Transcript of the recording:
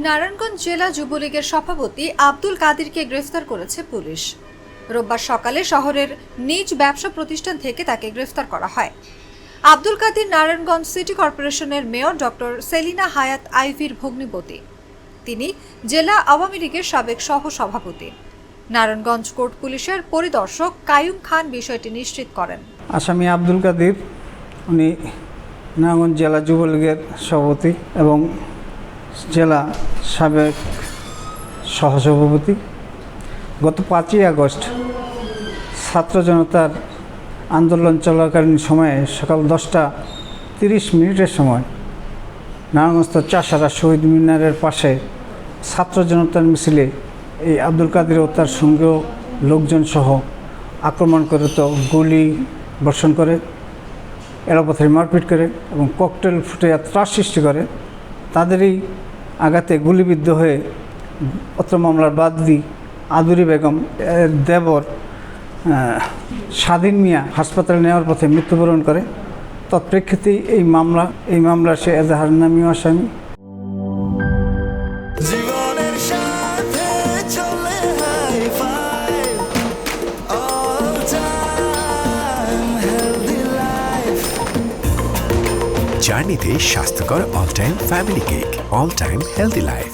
নারায়ণগঞ্জ জেলা যুবলীগের সভাপতি আব্দুল কাদিরকে গ্রেফতার করেছে পুলিশ। রোববার সকালে শহরের নিজ ব্যবসা প্রতিষ্ঠান থেকে তাকে গ্রেফতার করা হয়। আব্দুল কাদির নারায়ণগঞ্জ সিটি কর্পোরেশনের মেয়র ডক্টর সেলিনা হায়াত আইভির ভগ্নিপতি। তিনি জেলা আওয়ামী লীগের সাবেক সহ-সভাপতি। নারায়ণগঞ্জ কোর্ট পুলিশের পরিদর্শক কায়ুম খান বিষয়টি নিশ্চিত করেন। আসামি আব্দুল কাদির উনি নারায়ণগঞ্জ জেলা যুবলীগের সভাপতি এবং জেলা সাবেক সহসভাপতি। গত 5ই আগস্ট ছাত্র জনতার আন্দোলন চলাকালীন সময়ে সকাল 10:30 সময় নারায়ণগঞ্জ চাষারা শহীদ মিনারের পাশে ছাত্র জনতার মিছিলে এই আব্দুল কাদির ও তার সঙ্গেও লোকজন সহ আক্রমণ করে, তো গুলি বর্ষণ করে, এলোপাথারি মারপিট করে এবং ককটেল ফুটে ত্রাস সৃষ্টি করে। তাদেরই আঘাতে গুলিবিদ্ধ হয়ে অত্র মামলার বাদী আদুরি বেগম এর দেবর স্বাধীন মিয়া হাসপাতালে নেওয়ার পথে মৃত্যুবরণ করে। তৎপ্রেক্ষিতে এই মামলার সে এজাহার নামী আসামি। জার্নিতে স্বাস্থ্যকর all time family cake, all time healthy life.